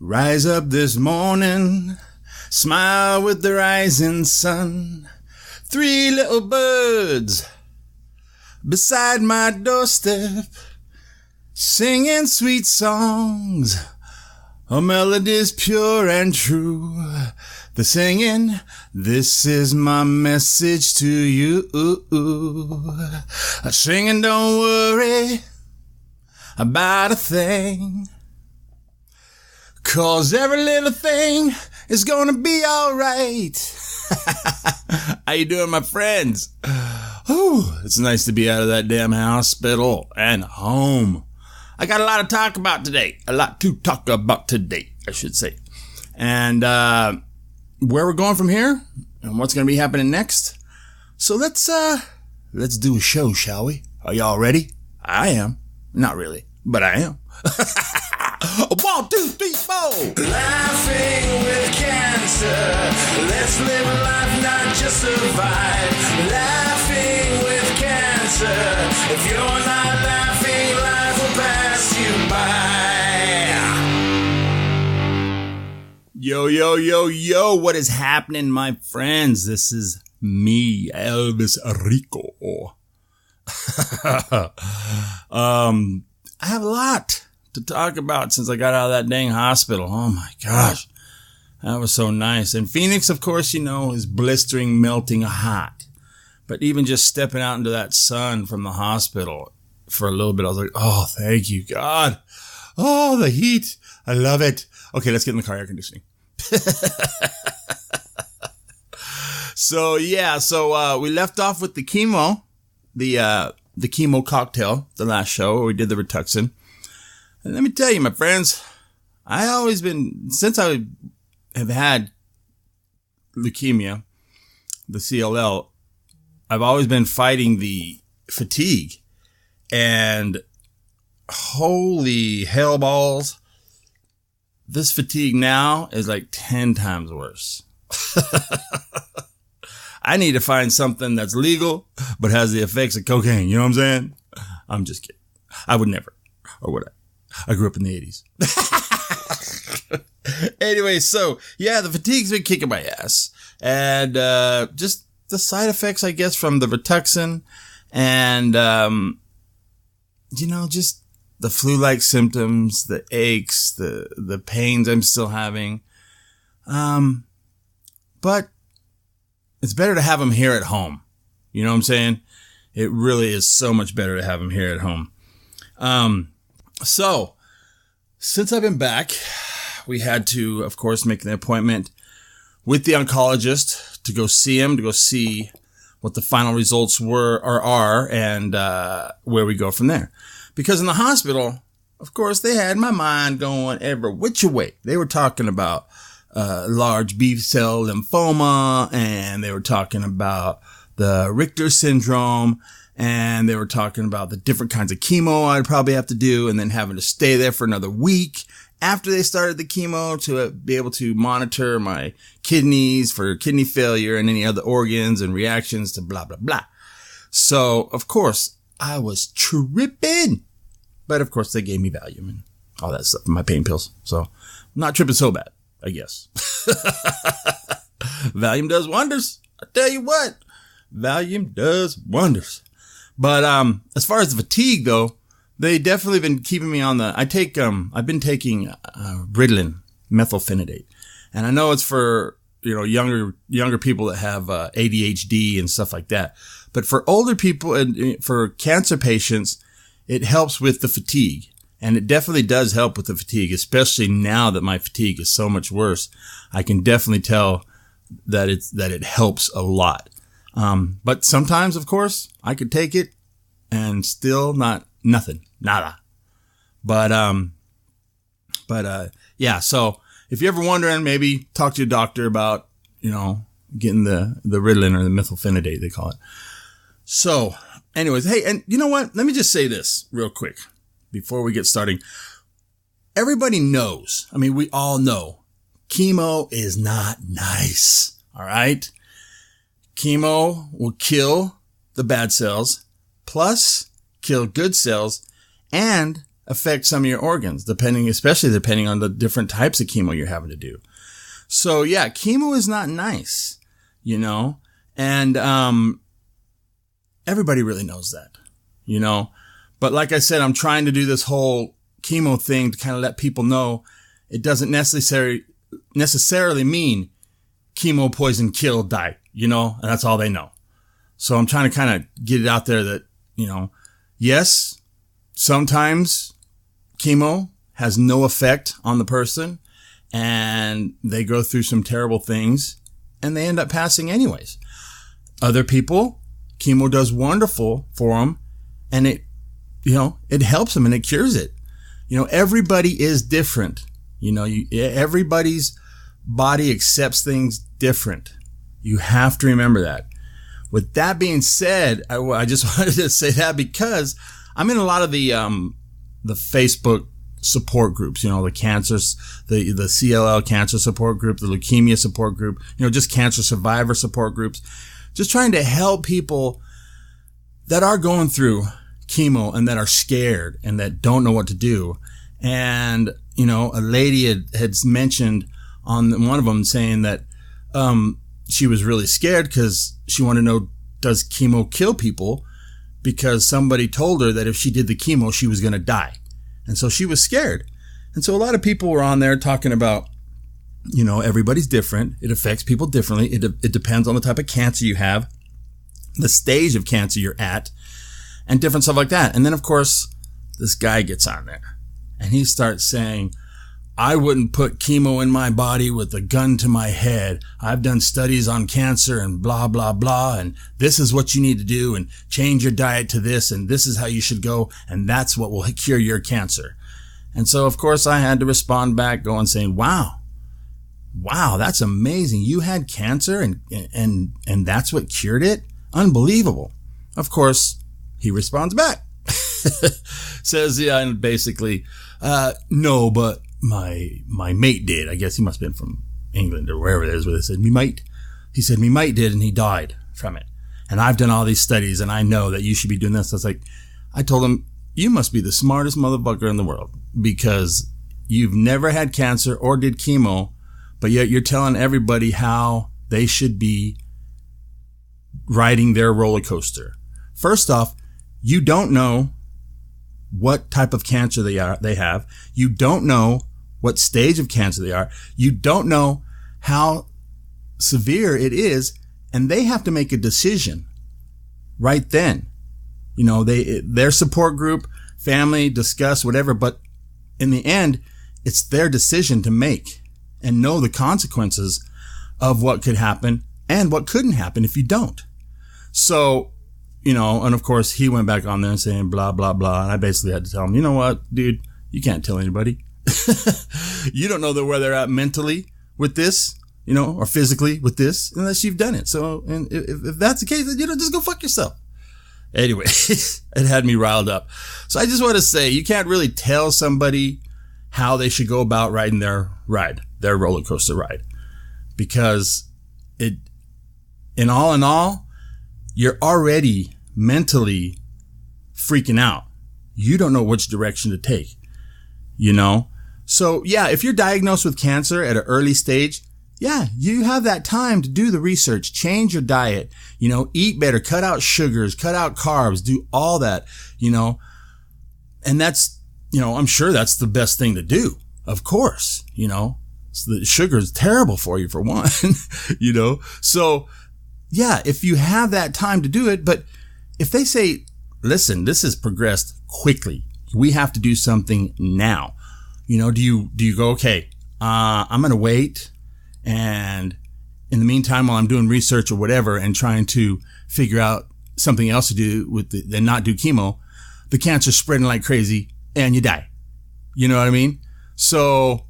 Rise up this morning, smile with the rising sun. 3 little birds beside my doorstep, singing sweet songs, a melody's pure and true. They're singing, this is my message to you. Singing, don't worry about a thing, 'cause every little thing is gonna be alright. How you doing, my friends? Whew, it's nice to be out of that damn hospital and home. I got a lot to talk about today. I should say. And where we're going from here and what's going to be happening next. So let's do a show, shall we? Are y'all ready? I am. Not really, but I am. 1, 2, 3, 4. Laughing with cancer. Let's live a life, not just survive. Laughing with cancer. If you're not laughing, life will pass you by. Yo, what is happening, my friends? This is me, Elvisrico. I have a lot to talk about since I got out of that dang hospital. Oh my gosh. That was so nice. And Phoenix, of course, is blistering, melting hot. But even just stepping out into that sun from the hospital for a little bit, I was like, oh, thank you, God. Oh, the heat. I love it. Okay, let's get in the car air conditioning. So we left off with the chemo, the chemo cocktail, the last show where we did the Rituxan. And let me tell you, my friends, since I have had leukemia, the CLL, I've always been fighting the fatigue. And holy hell balls, this fatigue now is like 10 times worse. I need to find something that's legal, but has the effects of cocaine. You know what I'm saying? I'm just kidding. I would never. Or would I? I grew up in the 80s. Anyway, so, yeah, the fatigue's been kicking my ass. And just the side effects, I guess, from the Rituxan. And, just the flu-like symptoms, the aches, the pains I'm still having. But it's better to have them here at home. You know what I'm saying? It really is so much better to have them here at home. So, since I've been back, we had to, of course, make an appointment with the oncologist to go see him, to go see what the final results are, and where we go from there. Because in the hospital, of course, they had my mind going every which way. They were talking about large B-cell lymphoma, and they were talking about the Richter syndrome, and they were talking about the different kinds of chemo I'd probably have to do, and then having to stay there for another week after they started the chemo to be able to monitor my kidneys for kidney failure and any other organs and reactions to blah, blah, blah. So, of course, I was tripping. But, of course, they gave me Valium and all that stuff, my pain pills. So, I'm not tripping so bad, I guess. Valium does wonders. I tell you what, Valium does wonders. But as far as the fatigue, though, they definitely been keeping me on the. I've been taking Ritalin, methylphenidate, and I know it's for younger people that have ADHD and stuff like that. But for older people and for cancer patients, it helps with the fatigue, and it definitely does help with the fatigue, especially now that my fatigue is so much worse. I can definitely tell that it helps a lot. But sometimes, of course, I could take it and still nada. But yeah, so if you're ever wondering, maybe talk to your doctor about, getting the Ritalin or the methylphenidate, they call it. So anyways, hey, and you know what? Let me just say this real quick before we get starting. Everybody knows, we all know chemo is not nice. All right. Chemo will kill the bad cells, plus kill good cells, and affect some of your organs, especially depending on the different types of chemo you're having to do. So yeah, chemo is not nice, and everybody really knows that, but like I said, I'm trying to do this whole chemo thing to kind of let people know it doesn't necessarily mean chemo, poison, kill, die, and that's all they know. So I'm trying to kind of get it out there that, yes, sometimes chemo has no effect on the person and they go through some terrible things and they end up passing anyways. Other people, chemo does wonderful for them and it helps them and it cures it. Everybody is different. Everybody's body accepts things different. You have to remember that. With that being said, I just wanted to say that because I'm in a lot of the Facebook support groups, the cancers, the CLL cancer support group, the leukemia support group, just cancer survivor support groups, just trying to help people that are going through chemo and that are scared and that don't know what to do. And, a lady had mentioned on one of them saying that, she was really scared because she wanted to know, does chemo kill people? Because somebody told her that if she did the chemo, she was going to die. And so she was scared. And so a lot of people were on there talking about, everybody's different. It affects people differently. It depends on the type of cancer you have, the stage of cancer you're at, and different stuff like that. And then, of course, this guy gets on there and he starts saying, I wouldn't put chemo in my body with a gun to my head. I've done studies on cancer and blah, blah, blah. And this is what you need to do and change your diet to this. And this is how you should go. And that's what will cure your cancer. And so, of course, I had to respond back going saying, wow, that's amazing. You had cancer and that's what cured it? Unbelievable. Of course, he responds back. Says, yeah, and basically, no, but my mate did. I guess he must have been from England or wherever it is where they said, he said, me mate did and he died from it. And I've done all these studies and I know that you should be doing this. I told him, you must be the smartest motherfucker in the world because you've never had cancer or did chemo, but yet you're telling everybody how they should be riding their roller coaster. First off, you don't know what type of cancer they have. You don't know what stage of cancer they are. You don't know how severe it is, and they have to make a decision right then. Their support group, family, discuss whatever, but in the end, it's their decision to make and know the consequences of what could happen and what couldn't happen if you don't. So, and of course he went back on there and saying blah, blah, blah. And I basically had to tell him, you know what, dude, you can't tell anybody. You don't know where they're at mentally with this, or physically with this unless you've done it. So, and if that's the case, then, just go fuck yourself. Anyway, it had me riled up. So I just want to say, you can't really tell somebody how they should go about riding their roller coaster ride, because in all, you're already mentally freaking out. You don't know which direction to take, So yeah, if you're diagnosed with cancer at an early stage, yeah, you have that time to do the research, change your diet, eat better, cut out sugars, cut out carbs, do all that, and that's, I'm sure that's the best thing to do. Of course, so the sugar is terrible for you for one, so yeah, if you have that time to do it, but if they say, listen, this has progressed quickly, we have to do something now, do you go, okay, I'm going to wait. And in the meantime, while I'm doing research or whatever and trying to figure out something else to do and not do chemo, the cancer's spreading like crazy and you die. You know what I mean? So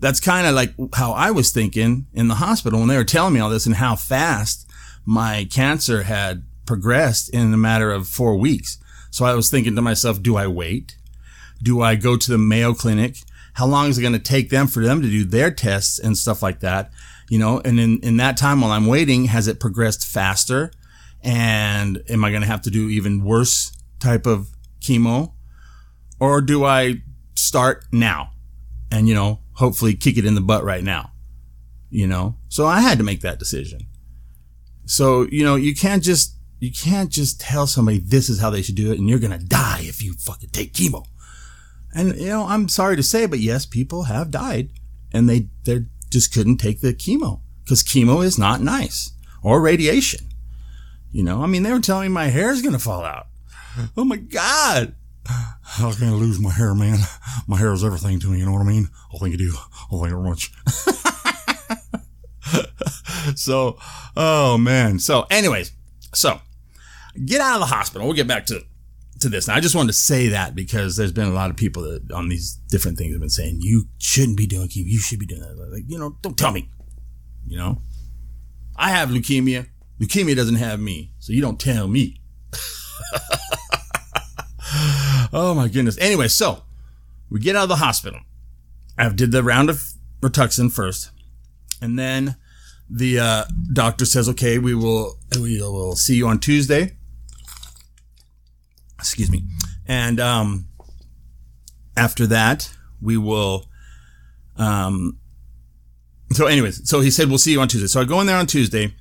that's kind of like how I was thinking in the hospital when they were telling me all this and how fast my cancer had progressed in a matter of 4 weeks. So I was thinking to myself, do I wait? Do I go to the Mayo Clinic? How long is it going to take them for them to do their tests and stuff like that? And in that time while I'm waiting, has it progressed faster? And am I going to have to do even worse type of chemo? or do I start now and, hopefully kick it in the butt right now, So I had to make that decision. So, you can't just tell somebody this is how they should do it and you're going to die if you fucking take chemo. And, I'm sorry to say, but yes, people have died and they just couldn't take the chemo because chemo is not nice, or radiation. They were telling me my hair is going to fall out. Oh my God. I can't lose my hair, man. My hair is everything to me. You know what I mean? Oh, thank you, do. Oh, thank you very much. So, oh man. So anyways, get out of the hospital. We'll get back to this. Now, I just wanted to say that because there's been a lot of people that on these different things have been saying, you shouldn't be doing chemo. You should be doing that. Like, don't tell me, I have leukemia. Leukemia doesn't have me. So you don't tell me. Oh my goodness. Anyway, so we get out of the hospital. I did the round of Rituxan first. And then the doctor says, okay, we will see you on Tuesday. Excuse me. And after that, we will. So anyways, so he said, we'll see you on Tuesday. So I go in there on Tuesday.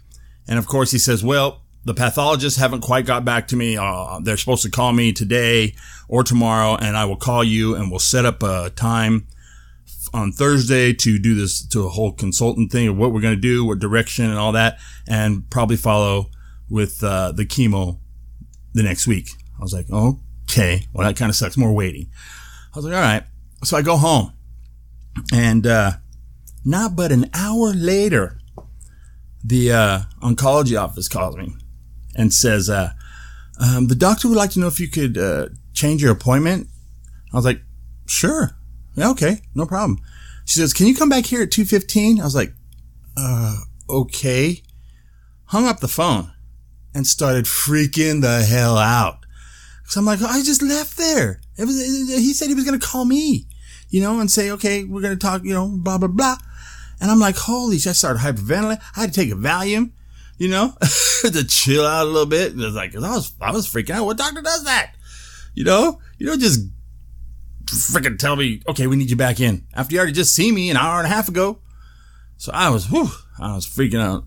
And of course, he says, well, the pathologists haven't quite got back to me. They're supposed to call me today or tomorrow, and I will call you and we'll set up a time on Thursday to do this, to a whole consultant thing of what we're going to do, what direction and all that, and probably follow with the chemo the next week. I was like, okay, well, that kind of sucks. More waiting. I was like, all right. So I go home, and not but an hour later, the oncology office calls me and says, the doctor would like to know if you could change your appointment. I was like, sure. Yeah, okay, no problem. She says, can you come back here at 2:15? I was like, okay. Hung up the phone and started freaking the hell out. Because I'm like, I just left there. He said he was going to call me, and say, okay, we're going to talk, blah, blah, blah. And I'm like, holy shit, I started hyperventilating. I had to take a Valium, to chill out a little bit. It was like, I was freaking out. What doctor does that? You don't just freaking tell me, okay, we need you back in after you already just seen me an hour and a half ago. So I was freaking out.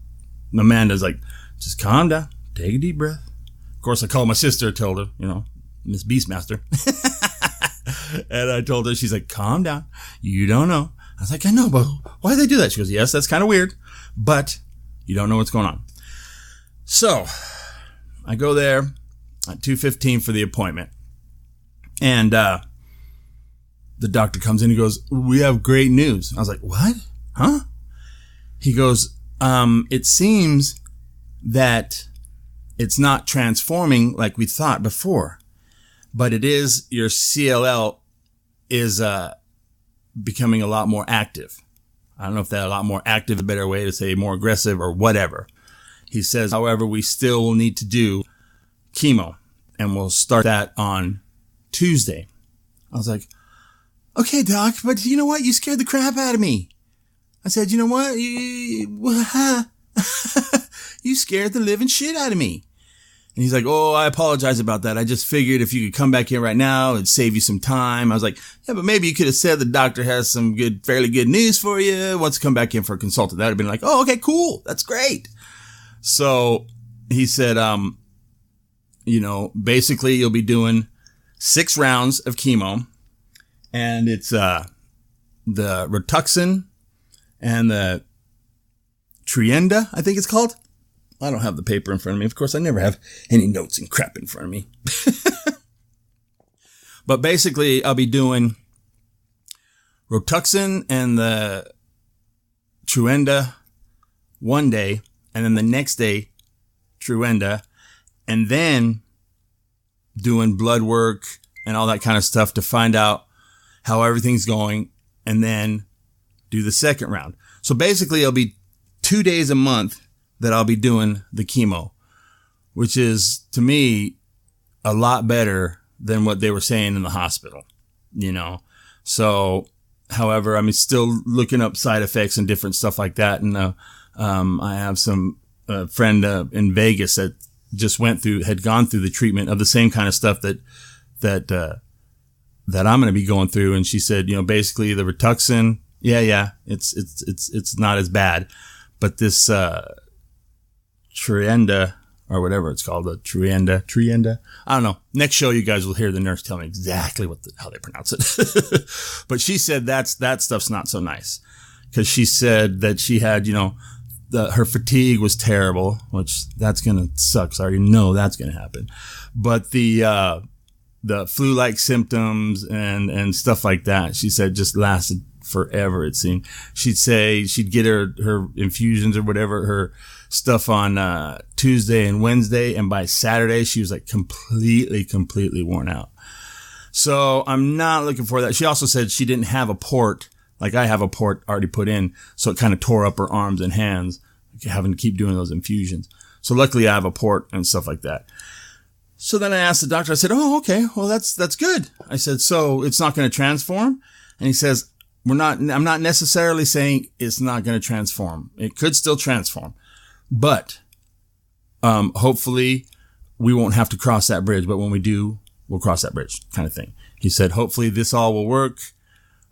And Amanda's like, just calm down, take a deep breath. Of course, I called my sister, told her, Miss Beastmaster. And I told her, she's like, calm down. You don't know. I was like, I know, but why do they do that? She goes, yes, that's kind of weird, but you don't know what's going on. So I go there at 2:15 for the appointment. And the doctor comes in and goes, we have great news. I was like, what? Huh? He goes, it seems that it's not transforming like we thought before, but it is, your CLL is becoming a lot more active. I don't know if that a lot more active is a better way to say, more aggressive or whatever. He says, however, we still will need to do chemo, and we'll start that on Tuesday. I was like, okay, doc, but you know what? You scared the crap out of me. I said, you know what? You scared the living shit out of me. And he's like, oh, I apologize about that. I just figured if you could come back in right now, it'd save you some time. I was like, yeah, but maybe you could have said the doctor has some fairly good news for you. Wants to come back in for a consultant. That would have been like, oh, okay, cool. That's great. So he said, basically you'll be doing 6 rounds of chemo, and it's, the Rituxan and the Trienda, I think it's called. I don't have the paper in front of me. Of course, I never have any notes and crap in front of me. But basically, I'll be doing Rituxan and the Trienda one day, and then the next day, Trienda, and then doing blood work and all that kind of stuff to find out how everything's going, and then do the second round. So basically, it'll be 2 days a month that I'll be doing the chemo, which is, to me, a lot better than what they were saying in the hospital, So, however, I'm still looking up side effects and different stuff like that. And I have some friend in Vegas that just had gone through the treatment of the same kind of stuff that that I'm going to be going through. And she said, basically the Rituxan, it's not as bad, but this, Trienda, or whatever it's called, the Trienda. I don't know. Next show, you guys will hear the nurse tell me exactly how they pronounce it. But she said that stuff's not so nice, because she said that she had, her fatigue was terrible, which that's going to suck. So I already know that's going to happen. But the flu-like symptoms and stuff like that, she said just lasted forever, it seemed. She'd say she'd get her infusions or whatever, her stuff on Tuesday and Wednesday, and by Saturday she was like completely worn out. So I'm not looking for that. She also said she didn't have a port like I have a port already put in, so it kind of tore up her arms and hands having to keep doing those infusions. So luckily I have a port and stuff like that. So then I asked the doctor, I said, oh, okay, well that's good. I said, so it's not going to transform? And he says, I'm not necessarily saying it's not going to transform. It could still transform. But hopefully we won't have to cross that bridge. But when we do, we'll cross that bridge, kind of thing. He said, hopefully this all will work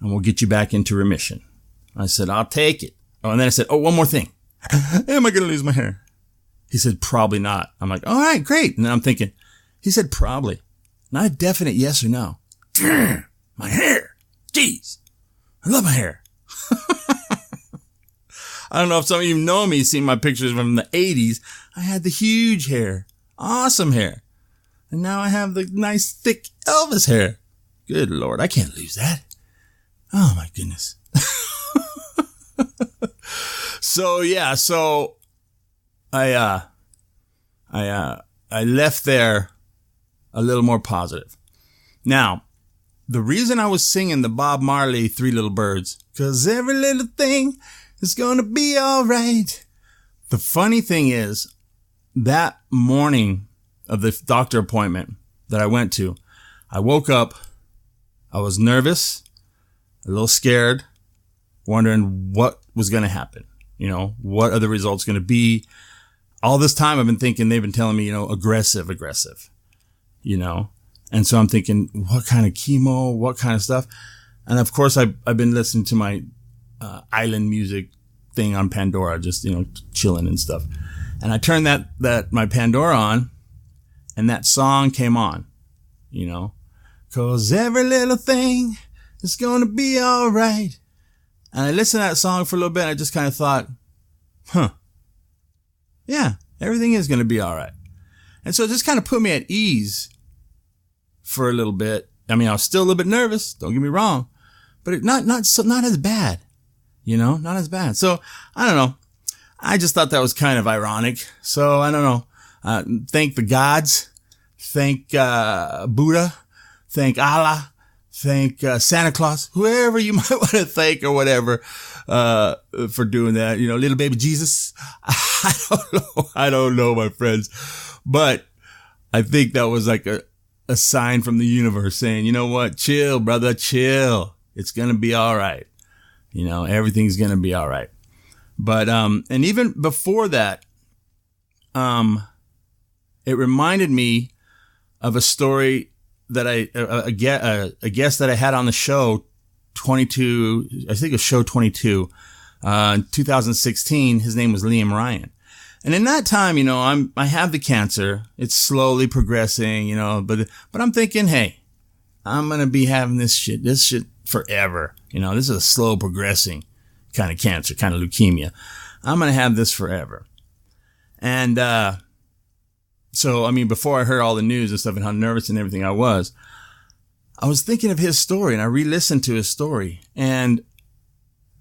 and we'll get you back into remission. I said, I'll take it. Oh, and then I said, one more thing. Am I going to lose my hair? He said, probably not. I'm like, all right, great. And then I'm thinking, he said, probably. Not a definite yes or no. My hair. Jeez. I love my hair. I don't know if some of you know me, seen my pictures from the 80s. I had the huge hair. Awesome hair. And now I have the nice, thick Elvis hair. Good Lord, I can't lose that. Oh, my goodness. So I left there a little more positive. Now, the reason I was singing the Bob Marley Three Little Birds, 'cause every little thing is gonna be all right. The funny thing is, that morning of the doctor appointment that I went to, I woke up, I was nervous, a little scared, wondering what was going to happen. What are the results going to be? All this time I've been thinking, they've been telling me, aggressive, and so I'm thinking, what kind of chemo, what kind of stuff? And of course I've been listening to my, island music thing on Pandora, just, chilling and stuff. And I turned that my Pandora on, and that song came on, 'cause every little thing is going to be all right. And I listened to that song for a little bit, and I just kind of thought, yeah, everything is going to be all right. And so it just kind of put me at ease for a little bit. I mean, I was still a little bit nervous, don't get me wrong, but not as bad, not as bad. So I don't know. I just thought that was kind of ironic. So I don't know. Thank the gods, thank Buddha, thank Allah, thank Santa Claus, whoever you might want to thank or whatever, for doing that. Little baby Jesus. I don't know, my friends. But I think that was like a sign from the universe saying, you know what? Chill, brother, chill. It's going to be all right. Everything's going to be all right. But, and even before that, it reminded me of a story that a guest that I had on the show 22, I think it was show 22, in 2016. His name was Liam Ryan. And in that time, I have the cancer. It's slowly progressing, but I'm thinking, hey, I'm going to be having this shit forever. This is a slow progressing kind of cancer, kind of leukemia. I'm going to have this forever. And, so, I mean, before I heard all the news and stuff and how nervous and everything I was thinking of his story, and I re-listened to his story, and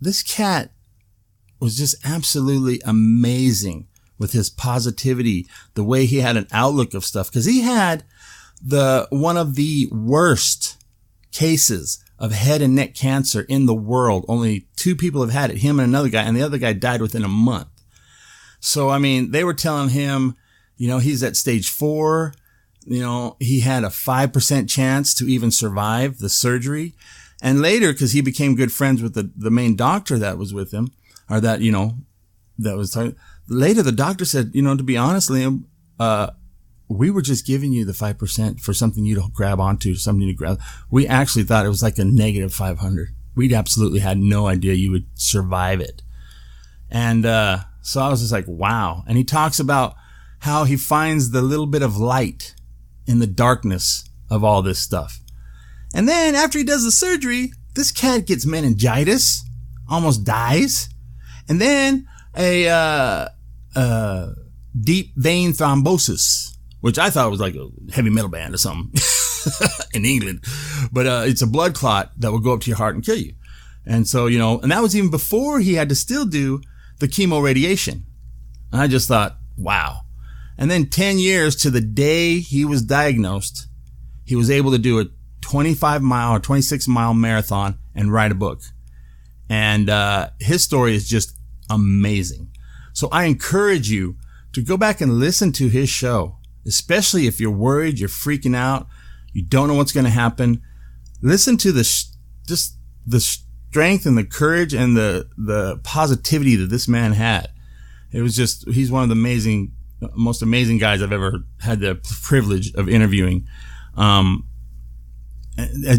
this cat was just absolutely amazing with his positivity, the way he had an outlook of stuff, because he had one of the worst cases of head and neck cancer in the world. Only 2 people have had it, him and another guy, and the other guy died within a month. So, I mean, they were telling him, he's at stage 4. He had a 5% chance to even survive the surgery. And later, because he became good friends with the main doctor that was with him, or that, that was talking. Later, the doctor said, to be honest, Liam, we were just giving you the 5% for something you don't grab onto, something you grab. We actually thought it was like a negative 500. We absolutely had no idea you would survive it. And so I was just like, wow. And he talks about how he finds the little bit of light in the darkness of all this stuff. And then after he does the surgery, this cat gets meningitis, almost dies. And then a deep vein thrombosis, which I thought was like a heavy metal band or something in England. But it's a blood clot that will go up to your heart and kill you. And so, you know, and that was even before he had to still do the chemo radiation. And I just thought, wow. And then 10 years to the day he was diagnosed, he was able to do a 25-mile or 26-mile marathon and write a book. And his story is just amazing. So I encourage you to go back and listen to his show, especially if you're worried, you're freaking out, you don't know what's going to happen. Listen to the strength and the courage and the positivity that this man had. It was just, he's one of the most amazing guys I've ever had the privilege of interviewing.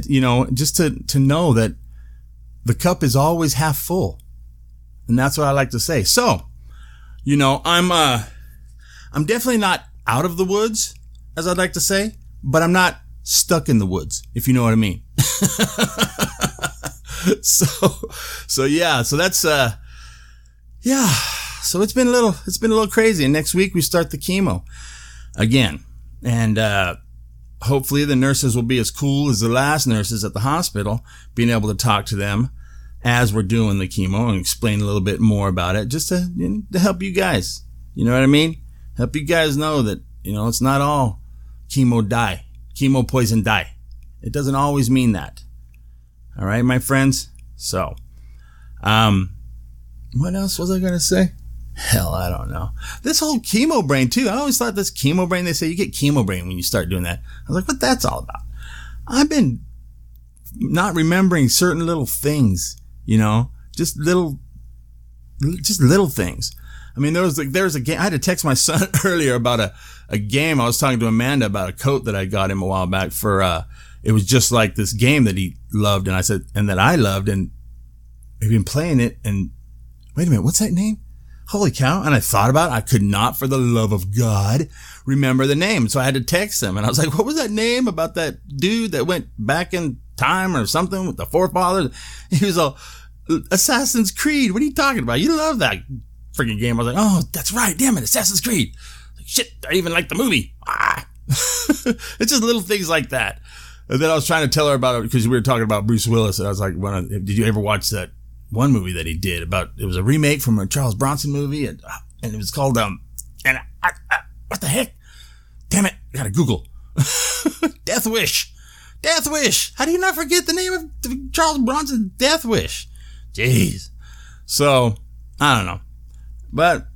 You know, just to know that the cup is always half full. And that's what I like to say. So, you know, I'm definitely not out of the woods, as I'd like to say, but I'm not stuck in the woods, if you know what I mean. So yeah, so that's, yeah, so it's been a little crazy. And next week we start the chemo again. And, hopefully the nurses will be as cool as the last nurses at the hospital, being able to talk to them as we're doing the chemo and explain a little bit more about it, just to help you guys. You know what I mean? Help you guys know that, you know, it's not all chemo poison die. It doesn't always mean that. All right, my friends. So, what else was I going to say? Hell, I don't know. This whole chemo brain too. I always thought this chemo brain, they say you get chemo brain when you start doing that. I was like, what that's all about? I've been not remembering certain little things, you know, just little things. I mean, there was a game. I had to text my son earlier about a game. I was talking to Amanda about a coat that I got him a while back for, it was just like this game that he loved. And I said, and that I loved, and we've been playing it. And wait a minute, what's that name? Holy cow. And I thought about it. I could not, for the love of God, remember the name. So I had to text him. And I was like, what was that name about that dude that went back in time or something with the forefathers? He was all, Assassin's Creed. What are you talking about? You love that freaking game. I was like, oh, that's right. Damn it. Assassin's Creed. Like, shit, I even like the movie. It's just little things like that. And then I was trying to tell her about it because we were talking about Bruce Willis. And I was like, did you ever watch that one movie that he did about, it was a remake from a Charles Bronson movie, and it was called, what the heck? Damn it. I gotta Google. Death Wish. How do you not forget the name of Charles Bronson's Death Wish? Jeez. So, I don't know. But,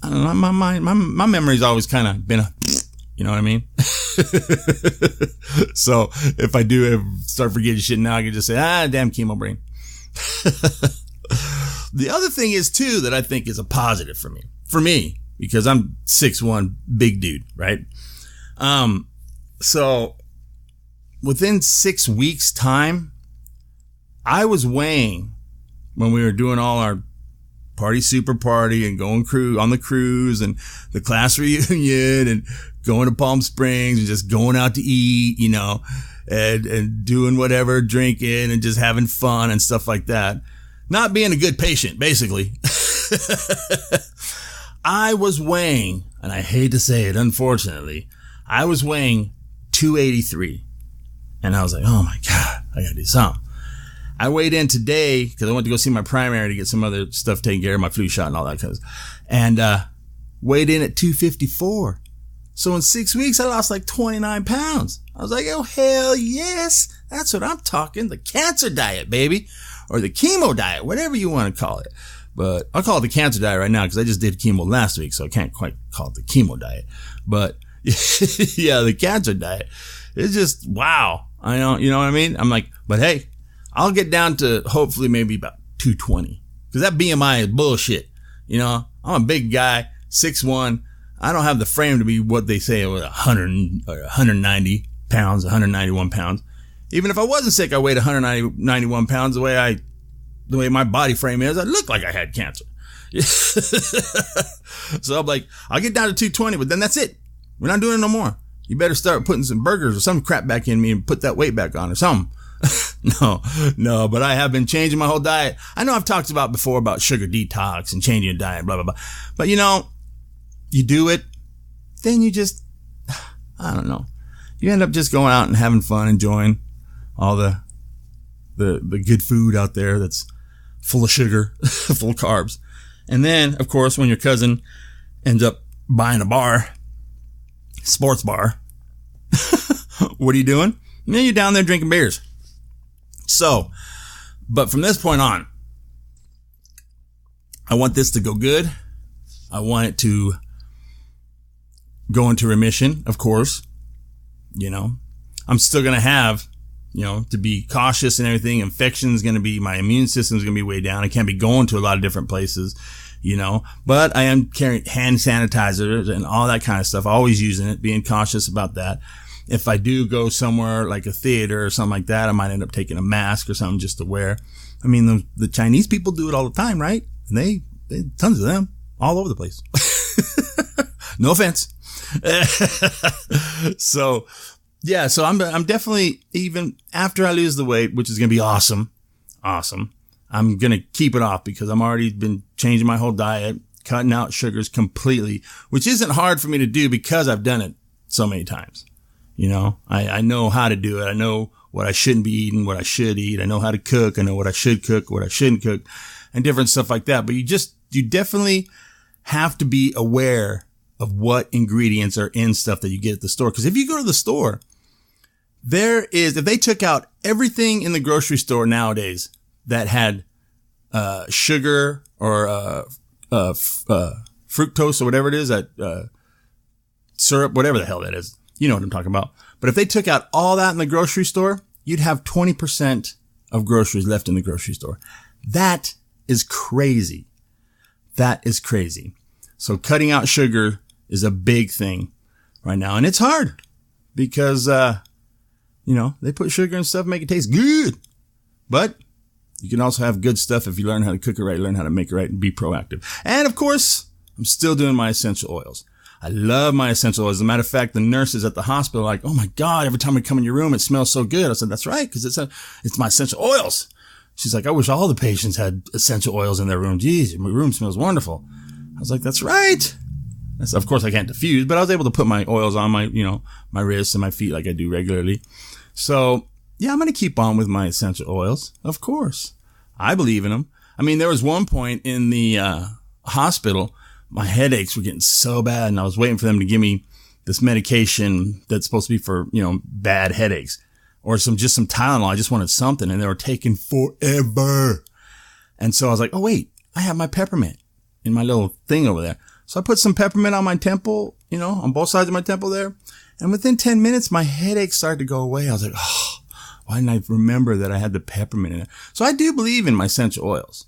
I don't know, my memory's always kind of been you know what I mean? So, if I do ever start forgetting shit now, I can just say, damn chemo brain. The other thing is too that I think is a positive for me, because I'm 6'1", big dude, right? So within 6 weeks time, I was weighing, when we were doing all our super party and going on the cruise and the class reunion and going to Palm Springs and just going out to eat, you know, and doing whatever, drinking and just having fun and stuff like that. Not being a good patient, basically. I was weighing, and I hate to say it, unfortunately, I was weighing 283. And I was like, oh my God, I gotta do something. I weighed in today because I went to go see my primary to get some other stuff taken care of, my flu shot and all that kind of stuff. And weighed in at 254. So in 6 weeks, I lost like 29 pounds. I was like, oh, hell yes. That's what I'm talking. The cancer diet, baby. Or the chemo diet, whatever you want to call it. But I'll call it the cancer diet right now because I just did chemo last week, so I can't quite call it the chemo diet. But yeah, the cancer diet. It's just, wow. I know, you know what I mean? I'm like, but hey, I'll get down to hopefully maybe about 220. Because that BMI is bullshit. You know, I'm a big guy, 6'1". I don't have the frame to be what they say, 100 or 190 pounds, 191 pounds. Even if I wasn't sick, I weighed 191 pounds. The way my body frame is, I look like I had cancer. So I'm like, I'll get down to 220, but then that's it. We're not doing it no more. You better start putting some burgers or some crap back in me and put that weight back on or something. No, but I have been changing my whole diet. I know I've talked about before about sugar detox and changing your diet, blah, blah, blah. But you do it, then you just, I don't know. You end up just going out and having fun, enjoying all the good food out there that's full of sugar, full of carbs. And then, of course, when your cousin ends up buying a sports bar, what are you doing? Then you're down there drinking beers. So, but from this point on, I want this to go good. I want it to go into remission, of course. I'm still going to have, to be cautious and everything. Infection is going to be, my immune system is going to be way down. I can't be going to a lot of different places, but I am carrying hand sanitizers and all that kind of stuff. Always using it, being cautious about that. If I do go somewhere like a theater or something like that, I might end up taking a mask or something just to wear. I mean, the Chinese people do it all the time, right? And they tons of them all over the place. No offense. So I'm definitely, even after I lose the weight, which is going to be awesome. I'm going to keep it off because I'm already been changing my whole diet, cutting out sugars completely, which isn't hard for me to do because I've done it so many times. I know how to do it. I know what I shouldn't be eating, what I should eat. I know how to cook. I know what I should cook, what I shouldn't cook, and different stuff like that. But you definitely have to be aware of what ingredients are in stuff that you get at the store. Because if you go to the store, if they took out everything in the grocery store nowadays that had sugar or fructose or whatever it is, that syrup, whatever the hell that is. You know what I'm talking about. But if they took out all that in the grocery store, you'd have 20% of groceries left in the grocery store. That is crazy. So cutting out sugar is a big thing right now. And it's hard because, they put sugar and stuff, make it taste good. But you can also have good stuff if you learn how to cook it right, learn how to make it right, and be proactive. And of course, I'm still doing my essential oils. I love my essential oils. As a matter of fact, the nurses at the hospital are like, oh my God, every time I come in your room, it smells so good. I said, that's right, because it's my essential oils. She's like, I wish all the patients had essential oils in their room. Geez, my room smells wonderful. I was like, that's right. Of course, I can't diffuse, but I was able to put my oils on my wrists and my feet like I do regularly. So, yeah, I'm going to keep on with my essential oils. Of course. I believe in them. I mean, there was one point in the hospital, my headaches were getting so bad, and I was waiting for them to give me this medication that's supposed to be for, bad headaches, or some Tylenol. I just wanted something, and they were taking forever. And so I was like, oh wait, I have my peppermint in my little thing over there. So I put some peppermint on my temple, on both sides of my temple there. And within 10 minutes, my headache started to go away. I was like, oh, why didn't I remember that I had the peppermint in it? So I do believe in my essential oils,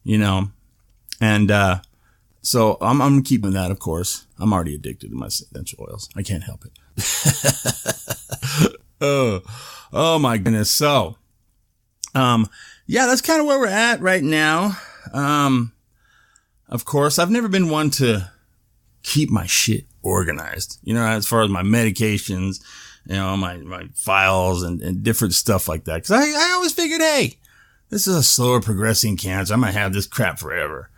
and, so I'm keeping that, of course. I'm already addicted to my essential oils. I can't help it. Oh my goodness. So, that's kind of where we're at right now. Of course, I've never been one to keep my shit organized, as far as my medications, my files and different stuff like that. Cause I always figured, hey, this is a slower progressing cancer. I might have this crap forever.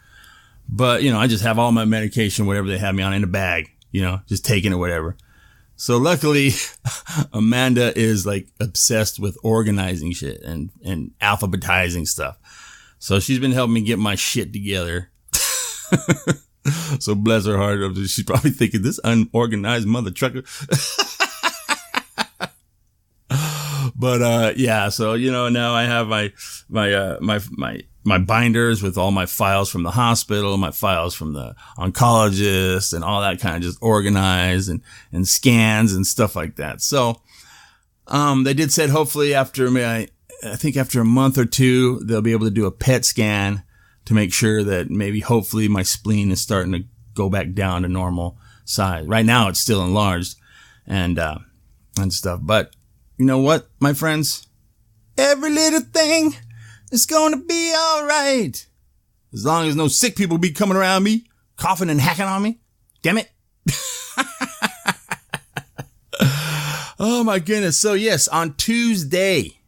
But, I just have all my medication, whatever they have me on, in a bag, just taking it, whatever. So luckily, Amanda is like obsessed with organizing shit and alphabetizing stuff. So she's been helping me get my shit together. So bless her heart. She's probably thinking, this unorganized mother trucker. But, so, now I have my binders with all my files from the hospital, my files from the oncologist, and all that kind of just organized and scans and stuff like that. So, they did said hopefully after a month or two, they'll be able to do a PET scan to make sure that maybe hopefully my spleen is starting to go back down to normal size. Right now it's still enlarged and stuff. But you know what, my friends? Every little thing is going to be all right. As long as no sick people be coming around me, coughing and hacking on me. Damn it. Oh my goodness. So yes, on Tuesday,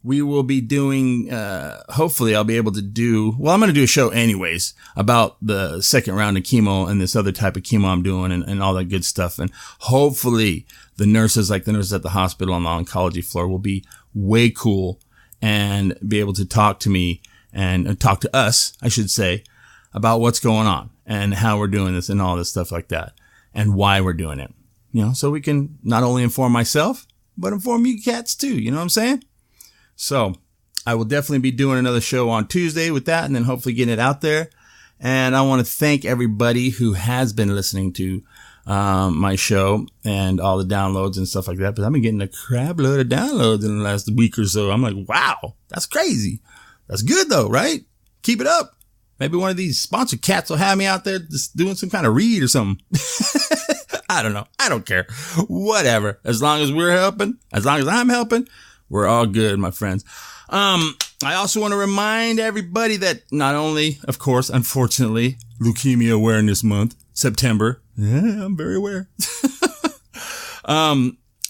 we will be doing, hopefully I'll be able to I'm going to do a show anyways about the second round of chemo and this other type of chemo I'm doing and all that good stuff. And hopefully the nurses, like the nurses at the hospital on the oncology floor, will be way cool and be able to talk to me and talk to us, I should say, about what's going on and how we're doing this and all this stuff like that and why we're doing it. You know, so we can not only inform myself, but inform you cats too. You know what I'm saying? So I will definitely be doing another show on Tuesday with that and then hopefully getting it out there. And I want to thank everybody who has been listening to my show and all the downloads and stuff like that. But I've been getting a crap load of downloads in the last week or so. I'm like, wow, that's crazy. That's good though, right? Keep it up. Maybe one of these sponsored cats will have me out there just doing some kind of read or something. I don't know. I don't care. Whatever. As long as we're helping, as long as I'm helping, we're all good, my friends. I also want to remind everybody that not only, of course, unfortunately, Leukemia Awareness Month, September. Yeah, I'm very aware.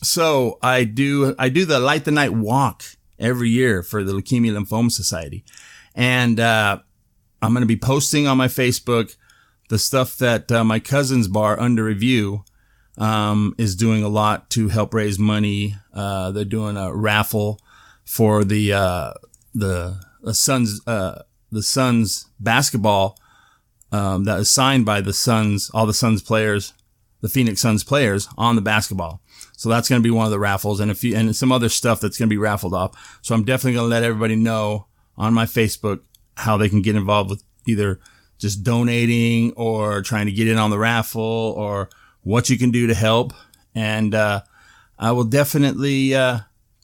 So I do the Light the Night walk every year for the Leukemia Lymphoma Society. And, I'm going to be posting on my Facebook the stuff that my cousin's bar, Under Review, is doing a lot to help raise money. They're doing a raffle for the Suns basketball that is signed by the Suns, all the Suns players, the Phoenix Suns players on the basketball. So that's going to be one of the raffles and some other stuff that's going to be raffled off. So I'm definitely going to let everybody know on my Facebook how they can get involved with either just donating or trying to get in on the raffle or what you can do to help. And I will definitely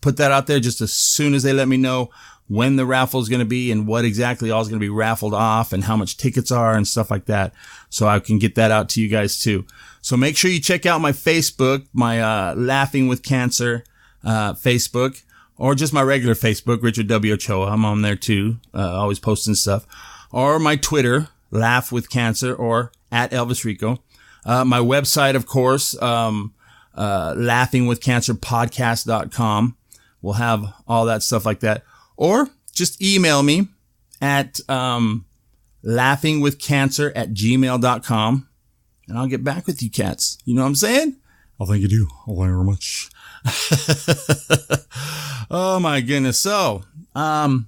put that out there just as soon as they let me know when the raffle is going to be and what exactly all is going to be raffled off and how much tickets are and stuff like that. So I can get that out to you guys too. So make sure you check out my Facebook, my Laughing with Cancer Facebook, or just my regular Facebook, Richard W. Ochoa. I'm on there too, always posting stuff. Or my Twitter, Laugh with Cancer, or at Elvisrico. My website, of course, laughingwithcancerpodcast.com. We'll have all that stuff like that. Or just email me at laughingwithcancer@gmail.com. And I'll get back with you cats. You know what I'm saying? Oh, thank you, do. Oh, thank you very much. Oh my goodness. So, I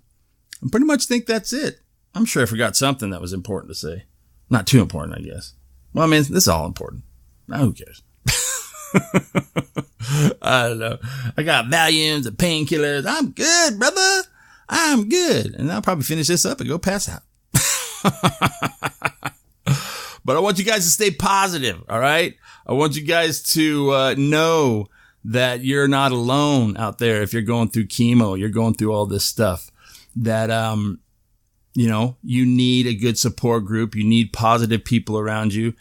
pretty much think that's it. I'm sure I forgot something that was important to say. Not too important, I guess. Well, I mean, this is all important. Now, who cares? I don't know. I got Valiums and painkillers. I'm good, brother. I'm good. And I'll probably finish this up and go pass out. But I want you guys to stay positive, all right? I want you guys to know that you're not alone out there if you're going through chemo, you're going through all this stuff. That, you know, you need a good support group. You need positive people around you.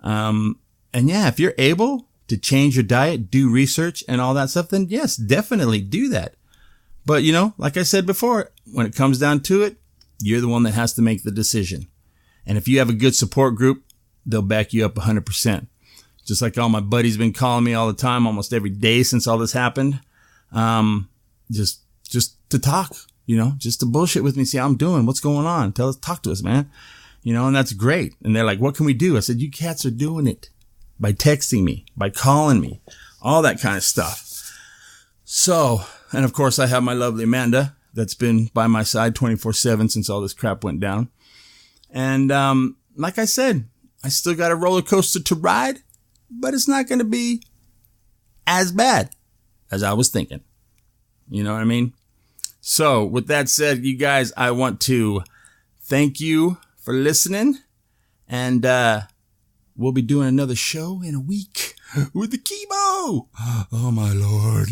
And yeah, if you're able to change your diet, do research and all that stuff, then yes, definitely do that. But, you know, like I said before, when it comes down to it, you're the one that has to make the decision. And if you have a good support group, they'll back you up 100%. Just like all my buddies been calling me all the time, almost every day since all this happened. Just to talk, you know, just to bullshit with me, see how I'm doing, what's going on. Talk to us, man. You know, and that's great. And they're like, what can we do? I said, you cats are doing it by texting me, by calling me, all that kind of stuff. So, and of course I have my lovely Amanda that's been by my side 24/7 since all this crap went down. And, like I said, I still got a roller coaster to ride, but it's not going to be as bad as I was thinking. You know what I mean? So with that said, you guys, I want to thank you for listening, and we'll be doing another show in a week with the chemo. Oh my Lord.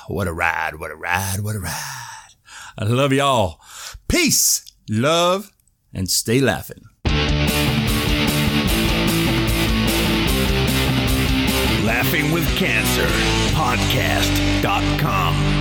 What a ride, what a ride, what a ride. I love y'all. Peace, love, and stay laughing. Laughing with Cancer podcast.com.